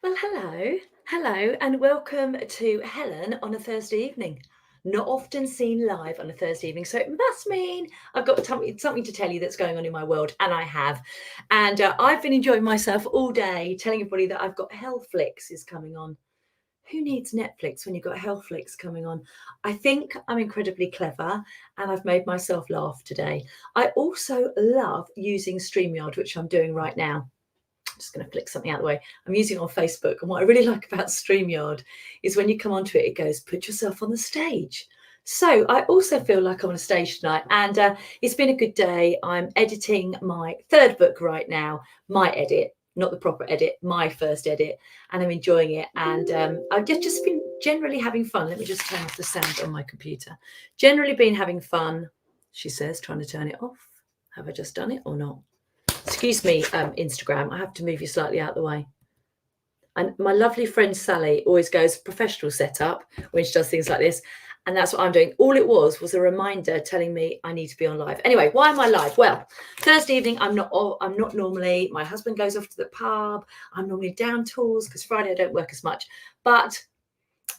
Well, hello, and welcome to Helen on a Thursday evening. Not often seen live on a Thursday evening, so it must mean I've got something to tell you that's going on in my world, and I have. And I've been enjoying myself all day, telling everybody that I've got Helflix is coming on. Who needs Netflix when you've got Helflix coming on? I think I'm incredibly clever, and I've made myself laugh today. I also love using StreamYard, which I'm doing right now. I'm just going to flick something out of the way. I'm using it on Facebook. And what I really like about StreamYard is when you come onto it, it goes, put yourself on the stage. So I also feel like I'm on a stage tonight, and it's been a good day. I'm editing my third book right now, my edit, not the proper edit, my first edit, and I'm enjoying it. And I've just been generally having fun. Let me just turn off the sound on my computer. Generally been having fun, she says, trying to turn it off. Have I just done it or not? Excuse me, Instagram, I have to move you slightly out of the way. And my lovely friend Sally always goes professional setup when she does things like this. And that's what I'm doing. All it was a reminder telling me I need to be on live. Anyway, why am I live? Well, Thursday evening, I'm not normally. My husband goes off to the pub. I'm normally down tools because Friday I don't work as much. But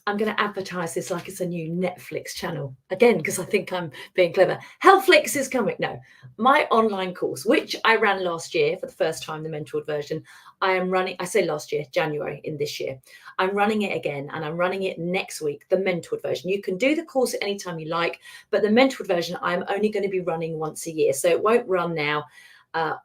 I'm going to advertise this like it's a new Netflix channel again, because I think I'm being clever. Helflix is coming. No, my online course, which I ran last year for the first time, the mentored version, I am running. I say last year, January in this year. I'm running it again, and I'm running it next week, the mentored version. You can do the course at any time you like, but the mentored version, I'm only going to be running once a year. So it won't run now.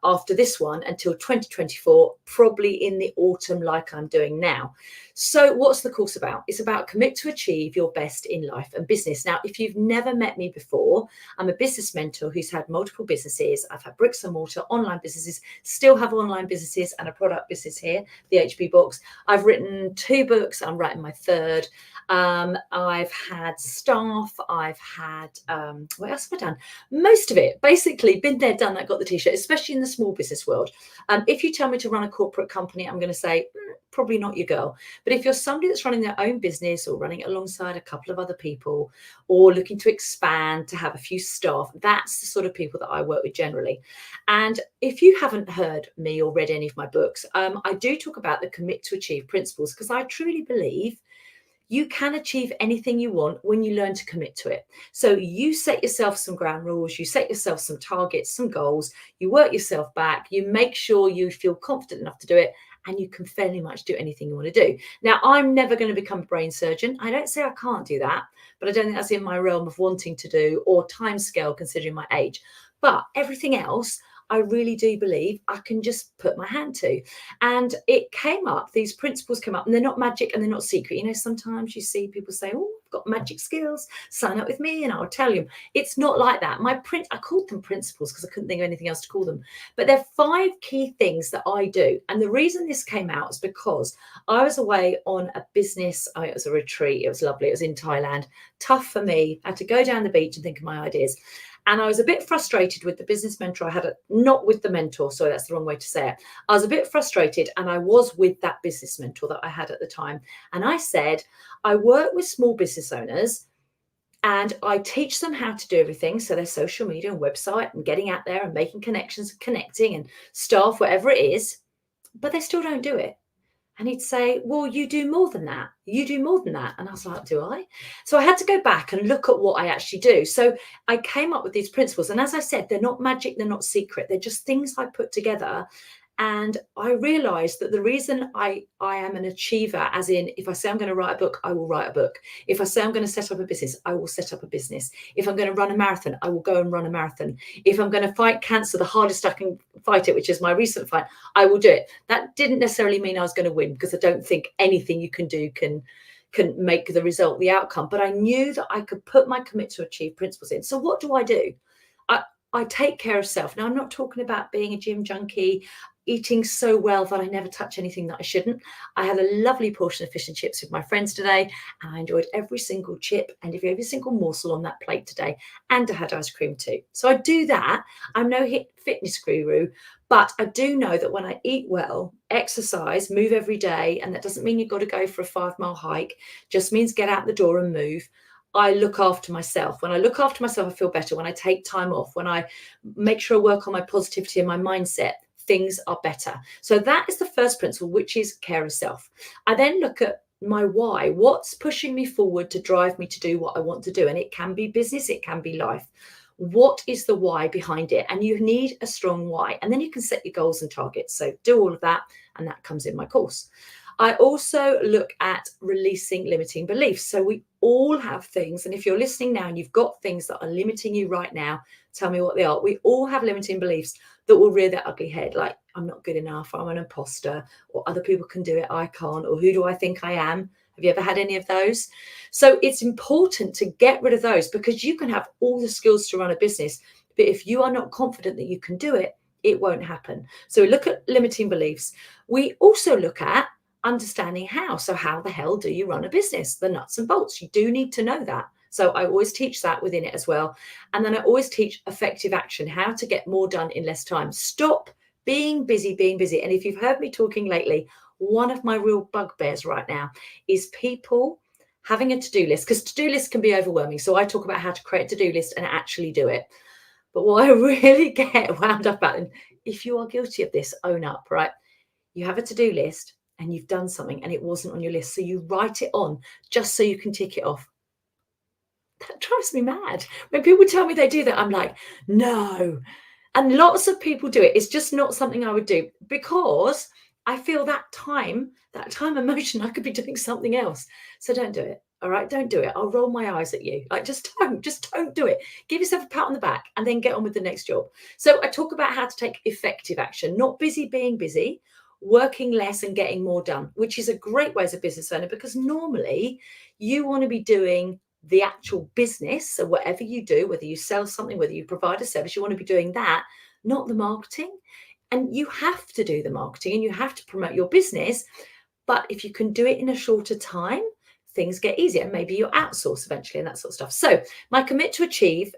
After this one until 2024, probably in the autumn like I'm doing now. So what's the course about? It's about commit to achieve your best in life and business. Now, if you've never met me before, I'm a business mentor who's had multiple businesses. I've had bricks and mortar, online businesses, still have online businesses and a product business here, the HB Box. I've written 2 books. I'm writing my third. I've had staff. I've had, what else have I done? Most of it, basically, been there, done that, got the t-shirt, especially in the small business world. If you tell me to run a corporate company, I'm going to say, probably not your girl. But if you're somebody that's running their own business or running it alongside a couple of other people or looking to expand, to have a few staff, that's the sort of people that I work with generally. And if you haven't heard me or read any of my books, I do talk about the commit to achieve principles, because I truly believe you can achieve anything you want when you learn to commit to it. So you set yourself some ground rules, you set yourself some targets, some goals, you work yourself back, you make sure you feel confident enough to do it, and you can fairly much do anything you want to do. Now, I'm never going to become a brain surgeon. I don't say I can't do that, but I don't think that's in my realm of wanting to do or time scale considering my age. But everything else, I really do believe I can just put my hand to. And it came up, these principles come up, and they're not magic and they're not secret. You know, sometimes you see people say, oh, I've got magic skills, sign up with me and I'll tell you. It's not like that. I called them principles because I couldn't think of anything else to call them. But they're 5 key things that I do. And the reason this came out is because I was away on a business, it was a retreat. It was lovely. It was in Thailand. Tough for me. I had to go down the beach and think of my ideas. And I was a bit frustrated with the business mentor I had, not with the mentor, sorry, that's the wrong way to say it. I was a bit frustrated, and I was with that business mentor that I had at the time. And I said, I work with small business owners and I teach them how to do everything. So their social media and website and getting out there and making connections and connecting and staff, whatever it is, but they still don't do it. And he'd say, well, you do more than that. You do more than that. And I was like, do I? So I had to go back and look at what I actually do. So I came up with these principles. And as I said, they're not magic. They're not secret. They're just things I put together. And I realized that the reason I am an achiever, as in, if I say I'm going to write a book, I will write a book. If I say I'm going to set up a business, I will set up a business. If I'm going to run a marathon, I will go and run a marathon. If I'm going to fight cancer, the hardest I can fight it, which is my recent fight, I will do it. That didn't necessarily mean I was going to win, because I don't think anything you can do can make the result the outcome. But I knew that I could put my commit to achieve principles in. So what do? I take care of self. Now, I'm not talking about being a gym junkie, eating so well that I never touch anything that I shouldn't. I had a lovely portion of fish and chips with my friends today, and I enjoyed every single chip and every single morsel on that plate today. And I had ice cream too. So I do that. I'm no fitness guru, but I do know that when I eat well, exercise, move every day, and that doesn't mean you've got to go for a 5-mile hike, just means get out the door and move. I look after myself. When I look after myself, I feel better. When I take time off, when I make sure I work on my positivity and my mindset, things are better. So that is the first principle, which is care of self. I then look at my why. What's pushing me forward to drive me to do what I want to do? And it can be business, it can be life. What is the why behind it? And you need a strong why. And then you can set your goals and targets. So do all of that. And that comes in my course. I also look at releasing limiting beliefs. So we all have things. And if you're listening now and you've got things that are limiting you right now, tell me what they are. We all have limiting beliefs that will rear their ugly head, like I'm not good enough, I'm an imposter, or other people can do it, I can't, or who do I think I am? Have you ever had any of those? So it's important to get rid of those, because you can have all the skills to run a business, but if you are not confident that you can do it, it won't happen. So we look at limiting beliefs. We also look at understanding how. So how the hell do you run a business? The nuts and bolts. You do need to know that. So I always teach that within it as well. And then I always teach effective action, how to get more done in less time. Stop being busy. And if you've heard me talking lately, one of my real bugbears right now is people having a to-do list, because to-do lists can be overwhelming. So I talk about how to create a to-do list and actually do it. But what I really get wound up about, and if you are guilty of this, own up, right? You have a to-do list and you've done something and it wasn't on your list. So you write it on just so you can tick it off. That drives me mad. When people tell me they do that, I'm like, no. And lots of people do it. It's just not something I would do, because I feel that time emotion, I could be doing something else. So don't do it. All right. Don't do it. I'll roll my eyes at you. Like, just don't do it. Give yourself a pat on the back and then get on with the next job. So I talk about how to take effective action, not busy being busy, working less and getting more done, which is a great way as a business owner, because normally you want to be doing the actual business. So whatever you do, whether you sell something, whether you provide a service, you want to be doing that, not the marketing. And you have to do the marketing and you have to promote your business. But if you can do it in a shorter time, things get easier. Maybe you outsource eventually and that sort of stuff. So my Commit to Achieve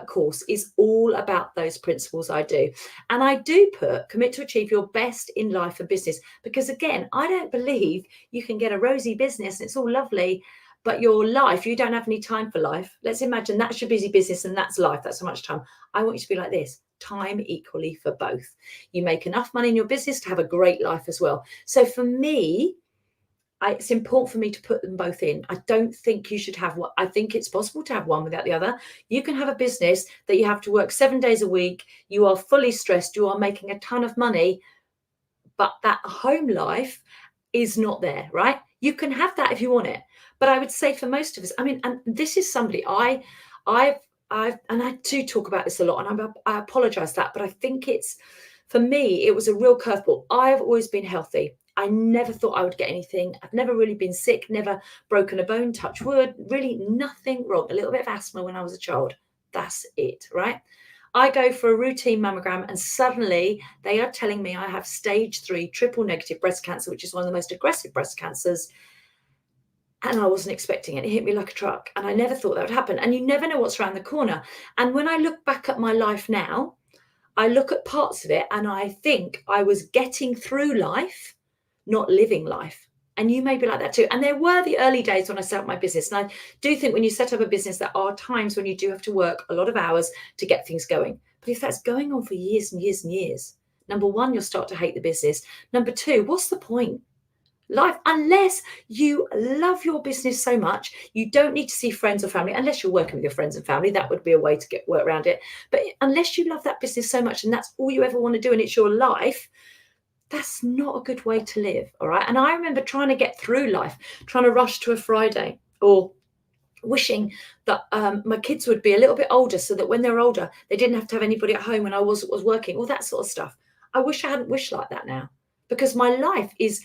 course is all about those principles I do. And I do put commit to achieve your best in life and business, because again, I don't believe you can get a rosy business and it's all lovely, but your life, you don't have any time for life. Let's imagine that's your busy business and that's life. That's so much time. I want you to be like this: time equally for both. You make enough money in your business to have a great life as well. So for me, it's important for me to put them both in. I don't think you should have one. I think it's possible to have one without the other. You can have a business that you have to work 7 days a week. You are fully stressed. You are making a ton of money, but that home life is not there, right? You can have that if you want it. But I would say for most of us, I mean, and this is somebody I've, and I do talk about this a lot, and I apologize that, but I think it's, for me, it was a real curveball. I've always been healthy. I never thought I would get anything. I've never really been sick, never broken a bone, touch wood, really nothing wrong. A little bit of asthma when I was a child. That's it, right? I go for a routine mammogram and suddenly they are telling me I have stage 3 triple negative breast cancer, which is one of the most aggressive breast cancers. And I wasn't expecting it. It hit me like a truck. And I never thought that would happen. And you never know what's around the corner. And when I look back at my life now, I look at parts of it and I think I was getting through life, not living life. And you may be like that too. And there were the early days when I set up my business. And I do think when you set up a business, there are times when you do have to work a lot of hours to get things going. But if that's going on for years and years and years, number one, you'll start to hate the business. Number two, what's the point? Life, unless you love your business so much, you don't need to see friends or family, unless you're working with your friends and family. That would be a way to get work around it. But unless you love that business so much and that's all you ever want to do and it's your life, that's not a good way to live. All right. And I remember trying to get through life, trying to rush to a Friday, or wishing that my kids would be a little bit older so that when they're older, they didn't have to have anybody at home when I was working, all that sort of stuff. I wish I hadn't wished like that now, because my life is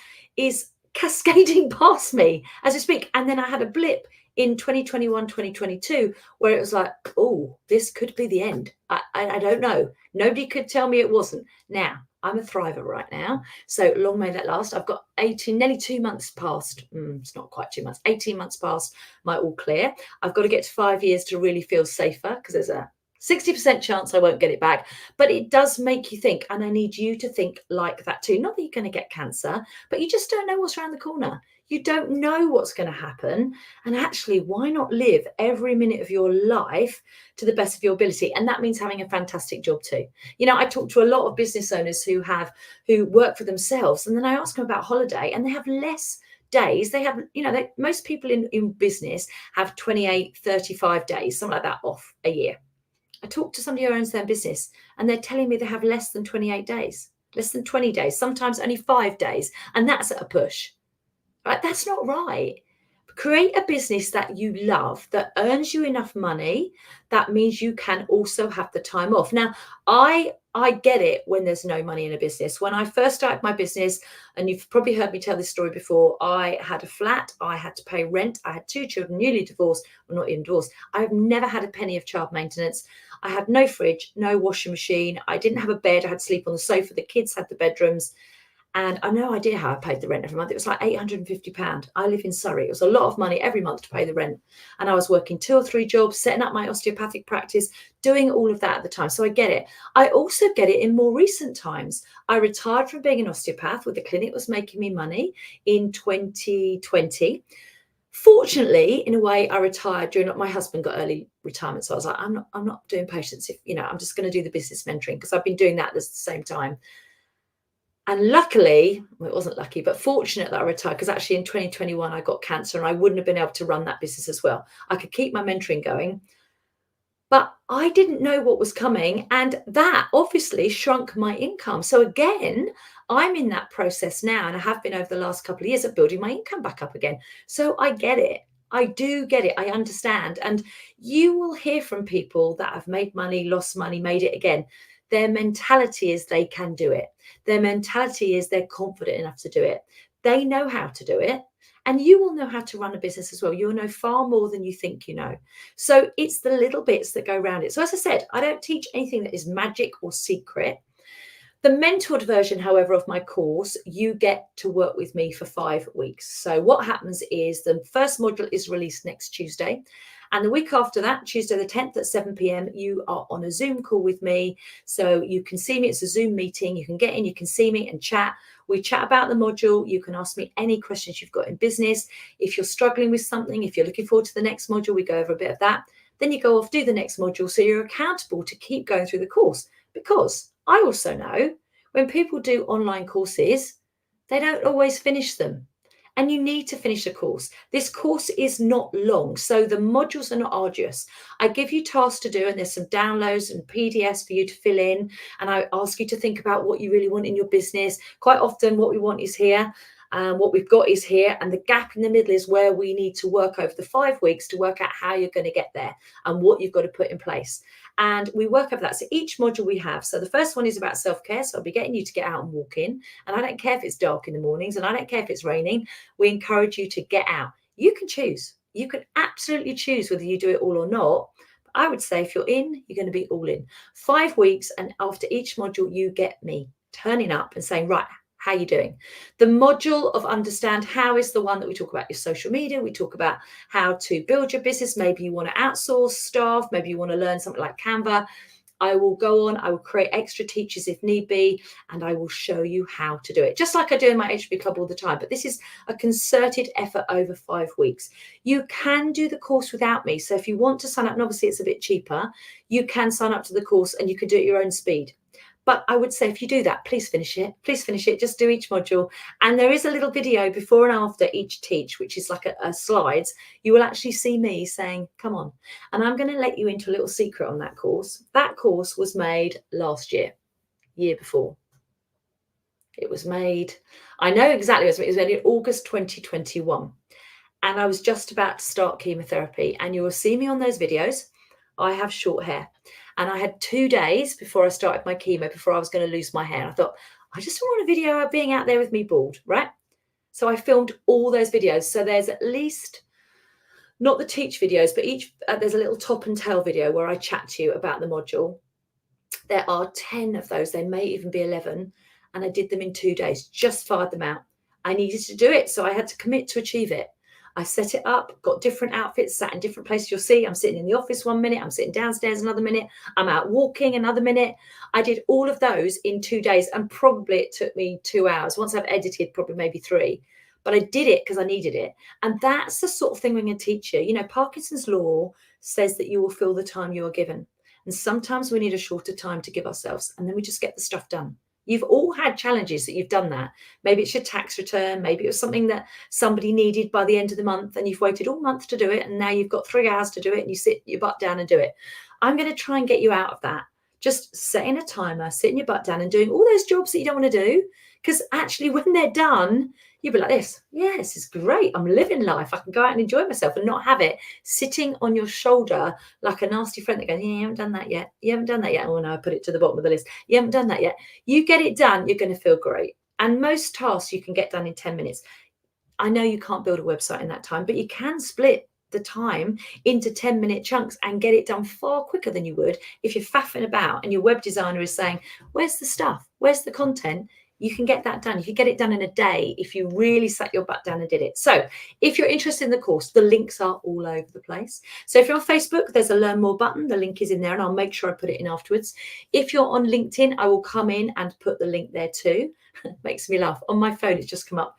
cascading past me as I speak. And then I had a blip in 2021, 2022, where it was like, oh, this could be the end. I don't know. Nobody could tell me it wasn't. Now, I'm a thriver right now. So long may that last. I've got 18, nearly 2 months past. It's not quite 2 months, 18 months past my all clear. I've got to get to 5 years to really feel safer, because there's a 60% chance I won't get it back, but it does make you think, and I need you to think like that too. Not that you're going to get cancer, but you just don't know what's around the corner. You don't know what's going to happen. And actually, why not live every minute of your life to the best of your ability? And that means having a fantastic job too. I talk to a lot of business owners who work for themselves, and then I ask them about holiday, and they have less days. They have, most people in business have 28, 35 days, something like that off a year. I talked to somebody who owns their business, and they're telling me they have less than 28 days, less than 20 days, sometimes only 5 days. And that's at a push, right? That's not right. Create a business that you love, that earns you enough money. That means you can also have the time off. Now, I get it when there's no money in a business. When I first started my business, and you've probably heard me tell this story before, I had a flat, I had to pay rent, I had 2 children, newly divorced, well, not even divorced. I've never had a penny of child maintenance. I had no fridge, no washing machine. I didn't have a bed. I had to sleep on the sofa. The kids had the bedrooms. And I have no idea how I paid the rent every month. It was like £850. I live in Surrey. It was a lot of money every month to pay the rent. And I was working 2 or 3 jobs, setting up my osteopathic practice, doing all of that at the time. So I get it. I also get it in more recent times. I retired from being an osteopath with the clinic was making me money in 2020. Fortunately, in a way, I retired during my husband got early retirement. So I was like, I'm not doing patients. I'm just going to do the business mentoring, because I've been doing that at the same time. And luckily, well, it wasn't lucky, but fortunate that I retired, because actually in 2021, I got cancer and I wouldn't have been able to run that business as well. I could keep my mentoring going, but I didn't know what was coming. And that obviously shrunk my income. So again, I'm in that process now, and I have been over the last couple of years of building my income back up again. So I get it. I do get it. I understand. And you will hear from people that have made money, lost money, made it again. Their mentality is they can do it. Their mentality is they're confident enough to do it. They know how to do it. And you will know how to run a business as well. You'll know far more than you think you know. So it's the little bits that go around it. So as I said, I don't teach anything that is magic or secret. The mentored version, however, of my course, you get to work with me for 5 weeks. So what happens is the first module is released next Tuesday. And the week after that, Tuesday the 10th at 7 p.m, you are on a Zoom call with me. So you can see me. It's a Zoom meeting. You can get in, you can see me and chat. We chat about the module. You can ask me any questions you've got in business. If you're struggling with something, if you're looking forward to the next module, we go over a bit of that. Then you go off, do the next module. So you're accountable to keep going through the course. Because I also know when people do online courses, they don't always finish them. And you need to finish a course. This course is not long, so the modules are not arduous. I give you tasks to do, and there's some downloads and PDFs for you to fill in. And I ask you to think about what you really want in your business. Quite often what we want is here. What we've got is here, and the gap in the middle is where we need to work over the 5 weeks to work out how you're going to get there and what you've got to put in place. And we work over that. So each module we have. So the first one is about self-care. So I'll be getting you to get out and walk in. And I don't care if it's dark in the mornings, and I don't care if it's raining. We encourage you to get out. You can choose. You can absolutely choose whether you do it all or not. But I would say if you're in, you're going to be all in. 5 weeks, and after each module, you get me turning up and saying, right, how are you doing? The module of understand how is the one that we talk about your social media. We talk about how to build your business. Maybe you want to outsource staff. Maybe you want to learn something like Canva. I will go on, I will create extra teachers if need be, and I will show you how to do it. Just like I do in my HB Club all the time. But this is a concerted effort over 5 weeks. You can do the course without me. So if you want to sign up, and obviously it's a bit cheaper, you can sign up to the course and you can do it at your own speed. But I would say if you do that, please finish it. Please finish it. Just do each module. And there is a little video before and after each teach, which is like a slides. You will actually see me saying, come on. And I'm going to let you into a little secret on that course. That course was made last year before. It was made, I know exactly what it was made in August 2021. And I was just about to start chemotherapy. And you will see me on those videos. I have short hair. And I had 2 days before I started my chemo, before I was going to lose my hair. I thought, I just want a video of being out there with me bald, right? So I filmed all those videos. So there's at least, not the teach videos, but there's a little top and tail video where I chat to you about the module. There are 10 of those. There may even be 11. And I did them in 2 days, just fired them out. I needed to do it. So I had to commit to achieve it. I set it up, got different outfits, sat in different places. You'll see I'm sitting in the office 1 minute, I'm sitting downstairs another minute, I'm out walking another minute. I did all of those in 2 days, and probably it took me 2 hours. Once I've edited, probably maybe 3. But I did it because I needed it. And that's the sort of thing we're going to teach you. You know, Parkinson's law says that you will fill the time you are given. And sometimes we need a shorter time to give ourselves, and then we just get the stuff done. You've all had challenges that you've done that. Maybe it's your tax return. Maybe it was something that somebody needed by the end of the month and you've waited all month to do it. And now you've got 3 hours to do it and you sit your butt down and do it. I'm going to try and get you out of that. Just setting a timer, sitting your butt down and doing all those jobs that you don't want to do. Because actually, when they're done, you'll be like this. Yeah, this is great. I'm living life. I can go out and enjoy myself and not have it sitting on your shoulder like a nasty friend that goes, yeah, you haven't done that yet. You haven't done that yet. Oh, no, I put it to the bottom of the list. You haven't done that yet. You get it done, you're going to feel great. And most tasks you can get done in 10 minutes. I know you can't build a website in that time, but you can split the time into 10-minute chunks and get it done far quicker than you would if you're faffing about and your web designer is saying, where's the stuff? Where's the content? You can get that done. You can get it done in a day if you really sat your butt down and did it. So if you're interested in the course, the links are all over the place. So if you're on Facebook, there's a learn more button. The link is in there and I'll make sure I put it in afterwards. If you're on LinkedIn, I will come in and put the link there too. Makes me laugh. On my phone, it's just come up.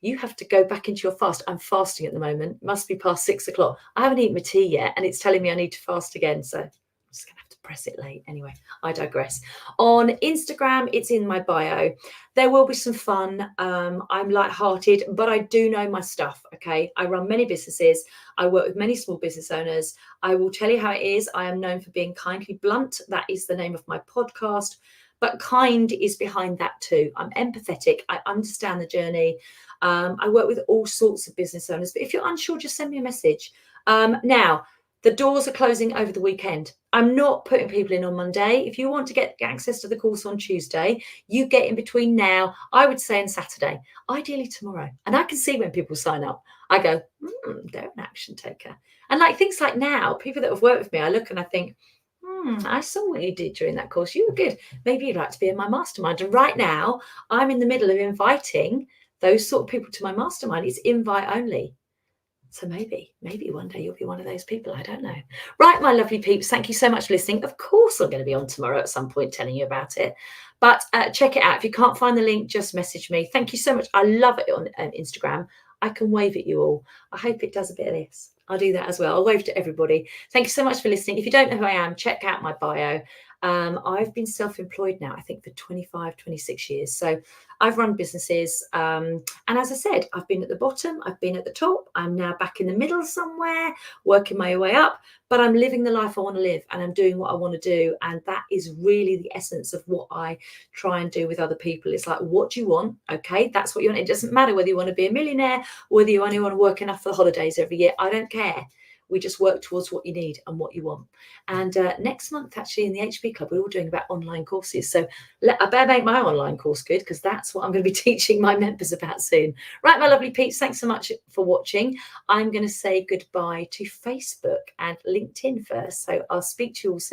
You have to go back into your fast. I'm fasting at the moment. Must be past 6 o'clock. I haven't eaten my tea yet and it's telling me I need to fast again. So I'm just going to have to press it late. Anyway, I digress. On Instagram, it's in my bio. There will be some fun. I'm lighthearted, but I do know my stuff, okay? I run many businesses. I work with many small business owners. I will tell you how it is. I am known for being kindly blunt. That is the name of my podcast. But kind is behind that too. I'm empathetic. I understand the journey. I work with all sorts of business owners. But if you're unsure, just send me a message. Now, the doors are closing over the weekend. I'm not putting people in on Monday. If you want to get access to the course on Tuesday, you get in between now, I would say, and Saturday, ideally tomorrow. And I can see when people sign up. I go, they're an action taker. And like things like now, people that have worked with me, I look and I think, I saw what you did during that course. You were good. Maybe you'd like to be in my mastermind. And right now, I'm in the middle of inviting those sort of people to my mastermind. It's invite only. So maybe one day you'll be one of those people. I don't know. Right, my lovely peeps, thank you so much for listening. Of course, I'm going to be on tomorrow at some point telling you about it. But check it out. If you can't find the link, just message me. Thank you so much. I love it on Instagram. I can wave at you all. I hope it does a bit of this. I'll do that as well. I'll wave to everybody. Thank you so much for listening. If you don't know who I am, check out my bio. I've been self-employed now, I think, for 25, 26 years. So I've run businesses. And as I said, I've been at the bottom. I've been at the top. I'm now back in the middle somewhere, working my way up. But I'm living the life I want to live and I'm doing what I want to do. And that is really the essence of what I try and do with other people. It's like, what do you want? Okay, that's what you want. It doesn't matter whether you want to be a millionaire, whether you only want to work enough for the holidays every year. I don't care. We just work towards what you need and what you want. And next month, actually, in the HB Club, we're all doing about online courses. So I better make my online course good because that's what I'm going to be teaching my members about soon. Right, my lovely peeps, thanks so much for watching. I'm going to say goodbye to Facebook and LinkedIn first. So I'll speak to you all soon.